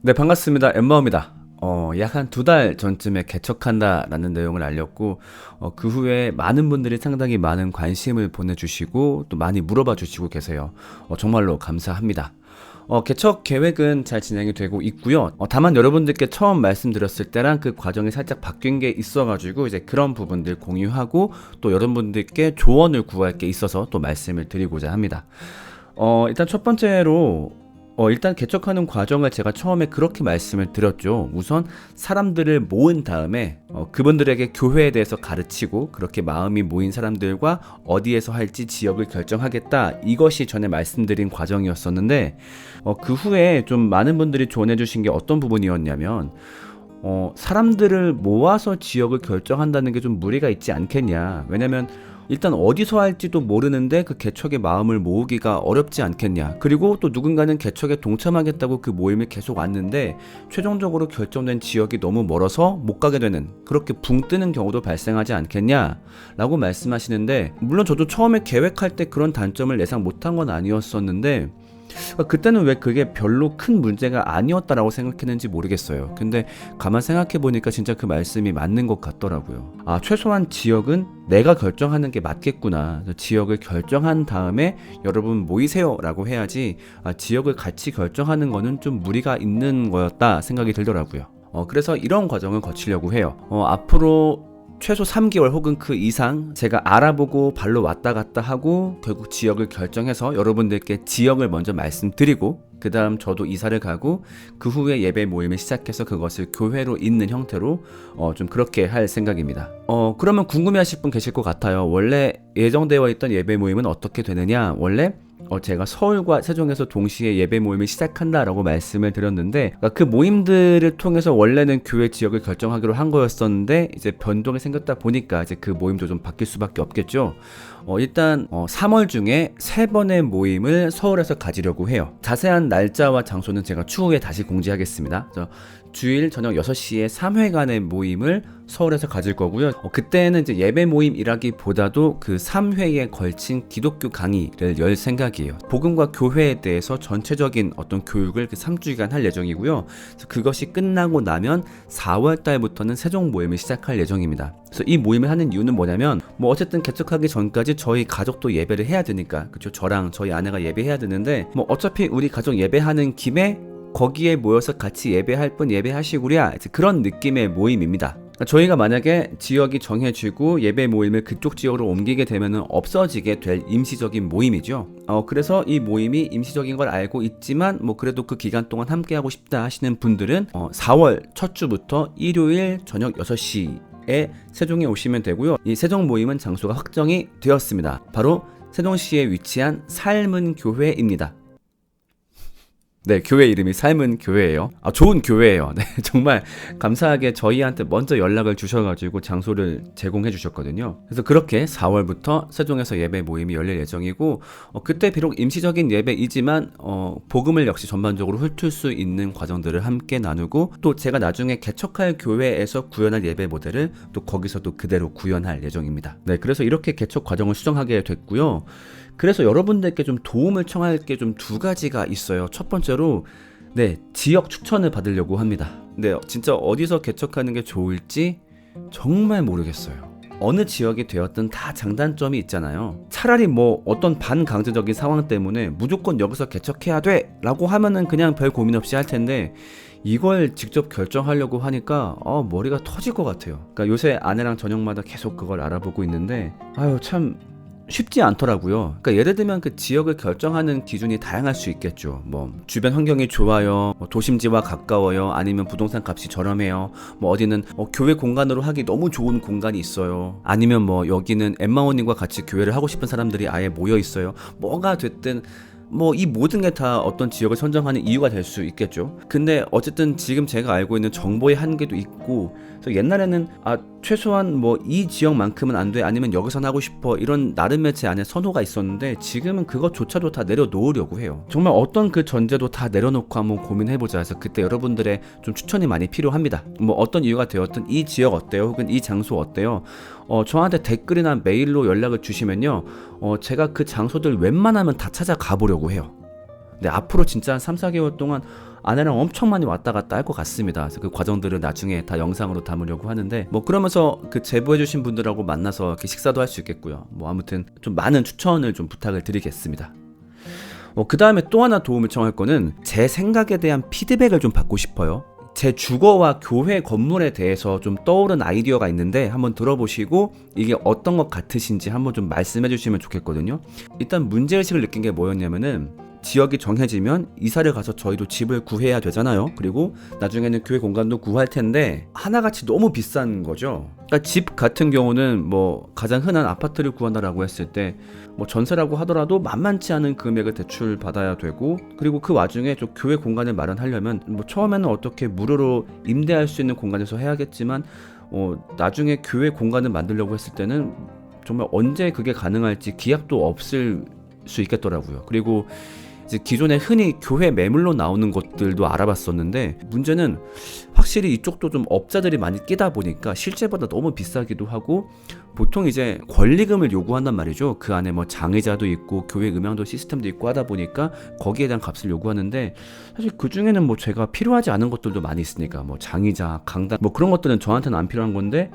네, 반갑습니다. 엠마오입니다. 약 한 2달 전쯤에 개척한다라는 내용을 알렸고, 그 후에 많은 분들이 상당히 많은 관심을 보내주시고, 또 많이 물어봐 주시고 계세요. 정말로 감사합니다. 개척 계획은 잘 진행이 되고 있고요. 다만 여러분들께 처음 말씀드렸을 때랑 그 과정이 살짝 바뀐 게 있어가지고, 이제 그런 부분들 공유하고, 또 여러분들께 조언을 구할 게 있어서 또 말씀을 드리고자 합니다. 일단 첫 번째로, 일단 개척하는 과정을 제가 처음에 그렇게 말씀을 드렸죠. 우선 사람들을 모은 다음에 그분들에게 교회에 대해서 가르치고, 그렇게 마음이 모인 사람들과 어디에서 할지 지역을 결정하겠다. 이것이 전에 말씀드린 과정이었었는데, 그 후에 좀 많은 분들이 조언해 주신 게 어떤 부분이었냐면, 사람들을 모아서 지역을 결정한다는 게 좀 무리가 있지 않겠냐. 왜냐면 일단 어디서 할지도 모르는데 그 개척의 마음을 모으기가 어렵지 않겠냐. 그리고 또 누군가는 개척에 동참하겠다고 그 모임을 계속 왔는데 최종적으로 결정된 지역이 너무 멀어서 못 가게 되는, 그렇게 붕 뜨는 경우도 발생하지 않겠냐 라고 말씀하시는데, 물론 저도 처음에 계획할 때 그런 단점을 예상 못한 건 아니었었는데, 그때는 왜 그게 별로 큰 문제가 아니었다라고 생각했는지 모르겠어요. 근데 가만 생각해 보니까 진짜 그 말씀이 맞는 것 같더라고요. 최소한 지역은 내가 결정하는 게 맞겠구나. 지역을 결정한 다음에 여러분 모이세요 라고 해야지, 지역을 같이 결정하는 거는 좀 무리가 있는 거였다 생각이 들더라고요. 그래서 이런 과정을 거치려고 해요. 앞으로 최소 3개월 혹은 그 이상 제가 알아보고 발로 왔다 갔다 하고 결국 지역을 결정해서 여러분들께 지역을 먼저 말씀드리고, 그 다음 저도 이사를 가고 그 후에 예배 모임을 시작해서 그것을 교회로 잇는 형태로 좀 그렇게 할 생각입니다. 그러면 궁금해하실 분 계실 것 같아요. 원래 예정되어 있던 예배 모임은 어떻게 되느냐. 원래 제가 서울과 세종에서 동시에 예배 모임을 시작한다라고 말씀을 드렸는데, 그 모임들을 통해서 원래는 교회 지역을 결정하기로 한 거였었는데, 이제 변동이 생겼다 보니까 이제 그 모임도 좀 바뀔 수밖에 없겠죠. 일단 3월 중에 3번의 모임을 서울에서 가지려고 해요. 자세한 날짜와 장소는 제가 추후에 다시 공지하겠습니다. 주일 저녁 6시에 3회간의 모임을 서울에서 가질 거고요. 그때는 이제 예배 모임이라기보다도 그 3회에 걸친 기독교 강의를 열 생각이에요. 복음과 교회에 대해서 전체적인 어떤 교육을 그 3주간 할 예정이고요. 그것이 끝나고 나면 4월 달부터는 세종 모임을 시작할 예정입니다. 그래서 이 모임을 하는 이유는 뭐냐면, 어쨌든 개척하기 전까지 저희 가족도 예배를 해야 되니까, 그렇죠? 저랑 저희 아내가 예배해야 되는데, 어차피 우리 가족 예배하는 김에 거기에 모여서 같이 예배할 분 예배하시구랴, 그런 느낌의 모임입니다. 저희가 만약에 지역이 정해지고 예배 모임을 그쪽 지역으로 옮기게 되면 없어지게 될 임시적인 모임이죠. 그래서 이 모임이 임시적인 걸 알고 있지만 그래도 그 기간 동안 함께하고 싶다 하시는 분들은 4월 첫 주부터 일요일 저녁 6시에 세종에 오시면 되고요. 이 세종 모임은 장소가 확정이 되었습니다. 바로 세종시에 위치한 삶은 교회입니다. 네, 교회 이름이 삶은 교회예요. 좋은 교회예요. 네, 정말 감사하게 저희한테 먼저 연락을 주셔가지고 장소를 제공해 주셨거든요. 그래서 그렇게 4월부터 세종에서 예배 모임이 열릴 예정이고, 그때 비록 임시적인 예배이지만 복음을 역시 전반적으로 훑을 수 있는 과정들을 함께 나누고, 또 제가 나중에 개척할 교회에서 구현할 예배 모델을 또 거기서도 그대로 구현할 예정입니다. 네, 그래서 이렇게 개척 과정을 수정하게 됐고요. 그래서 여러분들께 좀 도움을 청할 게 좀 2가지가 있어요. 첫 번째로, 지역 추천을 받으려고 합니다. 근데 진짜 어디서 개척하는 게 좋을지 정말 모르겠어요. 어느 지역이 되었든 다 장단점이 있잖아요. 차라리 어떤 반강제적인 상황 때문에 무조건 여기서 개척해야 돼 라고 하면은 그냥 별 고민 없이 할 텐데, 이걸 직접 결정하려고 하니까 머리가 터질 것 같아요. 그러니까 요새 아내랑 저녁마다 계속 그걸 알아보고 있는데, 참 쉽지 않더라고요. 그러니까 예를 들면 그 지역을 결정하는 기준이 다양할 수 있겠죠. 주변 환경이 좋아요, 도심지와 가까워요, 아니면 부동산 값이 저렴해요, 어디는 교회 공간으로 하기 너무 좋은 공간이 있어요, 아니면 여기는 엠마오님과 같이 교회를 하고 싶은 사람들이 아예 모여 있어요. 뭐가 됐든 이 모든 게 다 어떤 지역을 선정하는 이유가 될 수 있겠죠. 근데 어쨌든 지금 제가 알고 있는 정보의 한계도 있고, 그래서 옛날에는 최소한 이 지역만큼은 안 돼, 아니면 여기선 하고 싶어, 이런 나름의 제 안에 선호가 있었는데, 지금은 그것조차도 다 내려놓으려고 해요. 정말 어떤 그 전제도 다 내려놓고 한번 고민해보자 해서 그때 여러분들의 좀 추천이 많이 필요합니다. 어떤 이유가 되었든 이 지역 어때요, 혹은 이 장소 어때요, 저한테 댓글이나 메일로 연락을 주시면요, 제가 그 장소들 웬만하면 다 찾아가 보려고 해요. 근데 앞으로 진짜 한 3, 4개월 동안 아내랑 엄청 많이 왔다 갔다 할 것 같습니다. 그래서 그 과정들을 나중에 다 영상으로 담으려고 하는데, 뭐 그러면서 그 제보해주신 분들하고 만나서 이렇게 식사도 할 수 있겠고요. 뭐 아무튼 좀 많은 추천을 좀 부탁을 드리겠습니다. 그 다음에 또 하나 도움을 청할 거는 제 생각에 대한 피드백을 좀 받고 싶어요. 제 주거와 교회 건물에 대해서 좀 떠오른 아이디어가 있는데 한번 들어보시고 이게 어떤 것 같으신지 한번 좀 말씀해 주시면 좋겠거든요. 일단 문제의식을 느낀 게 뭐였냐면은, 지역이 정해지면 이사를 가서 저희도 집을 구해야 되잖아요. 그리고 나중에는 교회 공간도 구할 텐데 하나같이 너무 비싼 거죠. 그러니까 집 같은 경우는 뭐 가장 흔한 아파트를 구한다라고 했을 때 뭐 전세라고 하더라도 만만치 않은 금액을 대출 받아야 되고, 그리고 그 와중에 좀 교회 공간을 마련하려면 뭐 처음에는 어떻게 무료로 임대할 수 있는 공간에서 해야겠지만 나중에 교회 공간을 만들려고 했을 때는 정말 언제 그게 가능할지 기약도 없을 수 있겠더라고요. 그리고 이제 기존에 흔히 교회 매물로 나오는 것들도 알아봤었는데, 문제는 확실히 이쪽도 좀 업자들이 많이 끼다 보니까 실제보다 너무 비싸기도 하고, 보통 이제 권리금을 요구한단 말이죠. 그 안에 뭐 장의자도 있고 교회 음향도 시스템도 있고 하다 보니까 거기에 대한 값을 요구하는데, 사실 그 중에는 뭐 제가 필요하지 않은 것들도 많이 있으니까, 뭐 장의자, 강단, 뭐 그런 것들은 저한테는 안 필요한 건데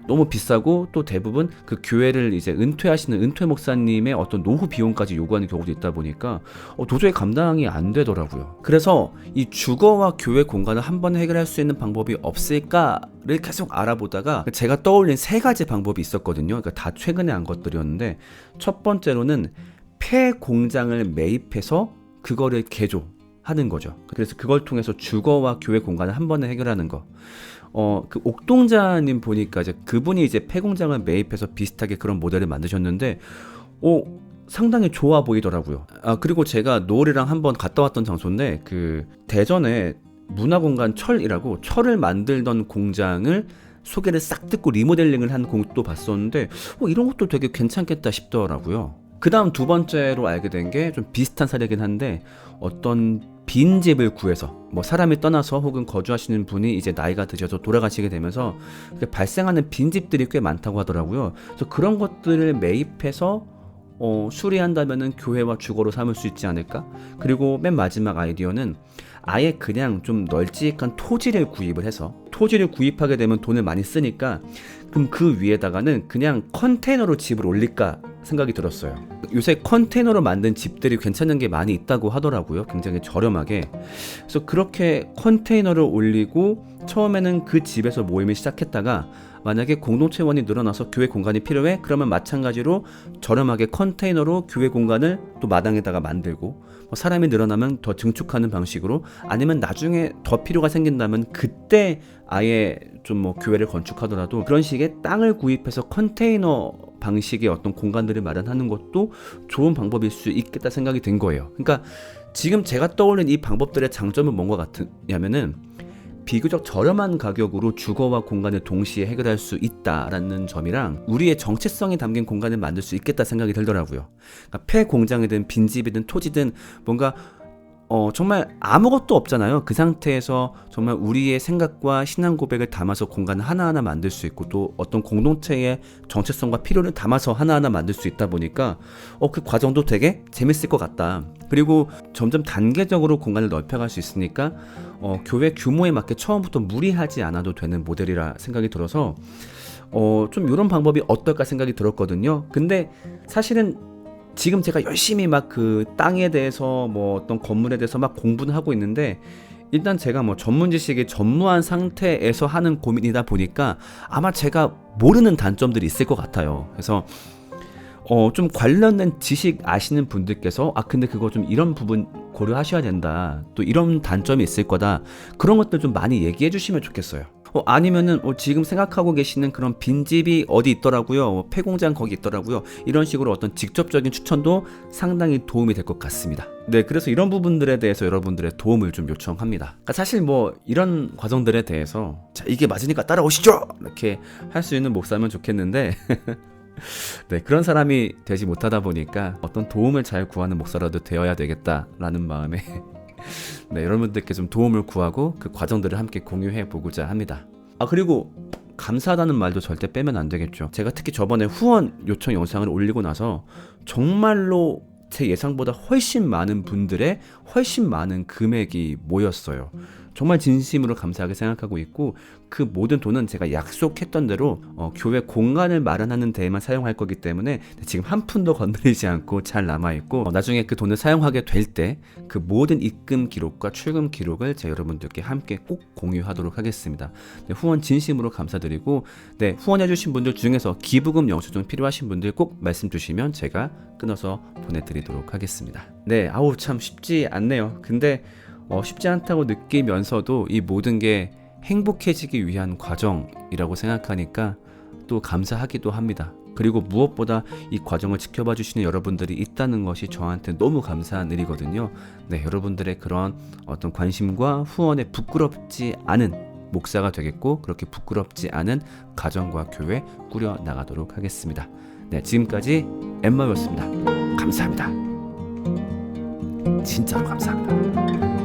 너무 비싸고, 또 대부분 그 교회를 이제 은퇴하시는 은퇴 목사님의 어떤 노후 비용까지 요구하는 경우도 있다 보니까 도저히 감당이 안 되더라고요. 그래서 이 주거와 교회 공간을 한 번에 해결할 수 있는 방법이 없을까를 계속 알아보다가 제가 떠올린 3가지 방법이 있었거든요. 그러니까 다 최근에 한 것들이었는데, 첫 번째로는 폐 공장을 매입해서 그거를 개조하는 거죠. 그래서 그걸 통해서 주거와 교회 공간을 한 번에 해결하는 거. 그 옥동자님 보니까 이제 그분이 이제 폐공장을 매입해서 비슷하게 그런 모델을 만드셨는데, 상당히 좋아 보이더라고요. 그리고 제가 노을이랑 한번 갔다 왔던 장소인데, 그 대전에 문화공간 철이라고 철을 만들던 공장을 소개를 싹 듣고 리모델링을 한 곳도 봤었는데, 이런 것도 되게 괜찮겠다 싶더라고요. 그 다음 두 번째로 알게 된 게 좀 비슷한 사례긴 한데, 어떤 빈집을 구해서 뭐 사람이 떠나서 혹은 거주하시는 분이 이제 나이가 드셔서 돌아가시게 되면서 발생하는 빈집들이 꽤 많다고 하더라고요. 그래서 그런 것들을 매입해서 수리한다면은 교회와 주거로 삼을 수 있지 않을까? 그리고 맨 마지막 아이디어는 아예 그냥 좀 널찍한 토지를 구입을 해서, 토지를 구입하게 되면 돈을 많이 쓰니까 그럼 그 위에다가는 그냥 컨테이너로 집을 올릴까 생각이 들었어요. 요새 컨테이너로 만든 집들이 괜찮은 게 많이 있다고 하더라고요. 굉장히 저렴하게. 그래서 그렇게 컨테이너를 올리고 처음에는 그 집에서 모임을 시작했다가, 만약에 공동체원이 늘어나서 교회 공간이 필요해? 그러면 마찬가지로 저렴하게 컨테이너로 교회 공간을 또 마당에다가 만들고, 사람이 늘어나면 더 증축하는 방식으로, 아니면 나중에 더 필요가 생긴다면 그때 아예 좀 뭐 교회를 건축하더라도 그런 식의 땅을 구입해서 컨테이너 방식의 어떤 공간들을 마련하는 것도 좋은 방법일 수 있겠다 생각이 든 거예요. 그러니까 지금 제가 떠올린 이 방법들의 장점은 뭔가 같냐면은, 비교적 저렴한 가격으로 주거와 공간을 동시에 해결할 수 있다라는 점이랑 우리의 정체성이 담긴 공간을 만들 수 있겠다 생각이 들더라고요. 그러니까 폐 공장이든 빈집이든 토지든 뭔가 정말 아무것도 없잖아요. 그 상태에서 정말 우리의 생각과 신앙 고백을 담아서 공간 하나하나 만들 수 있고, 또 어떤 공동체의 정체성과 필요를 담아서 하나하나 만들 수 있다 보니까 그 과정도 되게 재밌을 것 같다. 그리고 점점 단계적으로 공간을 넓혀갈 수 있으니까 교회 규모에 맞게 처음부터 무리하지 않아도 되는 모델이라 생각이 들어서 좀 이런 방법이 어떨까 생각이 들었거든요. 근데 사실은 지금 제가 열심히 막 그 땅에 대해서 뭐 어떤 건물에 대해서 막 공부는 하고 있는데, 일단 제가 뭐 전문 지식이 전무한 상태에서 하는 고민이다 보니까 아마 제가 모르는 단점들이 있을 것 같아요. 그래서 좀 관련된 지식 아시는 분들께서 근데 그거 좀 이런 부분 고려하셔야 된다, 또 이런 단점이 있을 거다, 그런 것들 좀 많이 얘기해 주시면 좋겠어요. 아니면은 지금 생각하고 계시는 그런 빈집이 어디 있더라고요, 폐공장 거기 있더라고요, 이런 식으로 어떤 직접적인 추천도 상당히 도움이 될 것 같습니다. 네, 그래서 이런 부분들에 대해서 여러분들의 도움을 좀 요청합니다. 그러니까 사실 뭐 이런 과정들에 대해서 자, 이게 맞으니까 따라오시죠! 이렇게 할 수 있는 목사면 좋겠는데 네, 그런 사람이 되지 못하다 보니까 어떤 도움을 잘 구하는 목사라도 되어야 되겠다라는 마음에 네, 여러분들께 좀 도움을 구하고 그 과정들을 함께 공유해 보고자 합니다. 그리고 감사하다는 말도 절대 빼면 안 되겠죠. 제가 특히 저번에 후원 요청 영상을 올리고 나서 정말로 제 예상보다 훨씬 많은 분들의 훨씬 많은 금액이 모였어요. 정말 진심으로 감사하게 생각하고 있고, 그 모든 돈은 제가 약속했던 대로 교회 공간을 마련하는 데에만 사용할 거기 때문에 지금 한 푼도 건드리지 않고 잘 남아있고, 나중에 그 돈을 사용하게 될 때 그 모든 입금 기록과 출금 기록을 제가 여러분들께 함께 꼭 공유하도록 하겠습니다. 네, 후원 진심으로 감사드리고, 네, 후원해주신 분들 중에서 기부금 영수증 필요하신 분들 꼭 말씀 주시면 제가 끊어서 보내드리도록 하겠습니다. 네, 아우 참 쉽지 않네요. 근데 쉽지 않다고 느끼면서도 이 모든 게 행복해지기 위한 과정이라고 생각하니까 또 감사하기도 합니다. 그리고 무엇보다 이 과정을 지켜봐 주시는 여러분들이 있다는 것이 저한테 너무 감사한 일이거든요. 네, 여러분들의 그런 어떤 관심과 후원에 부끄럽지 않은 목사가 되겠고, 그렇게 부끄럽지 않은 가정과 교회 꾸려 나가도록 하겠습니다. 네, 지금까지 엠마였습니다. 감사합니다. 진짜로 감사합니다.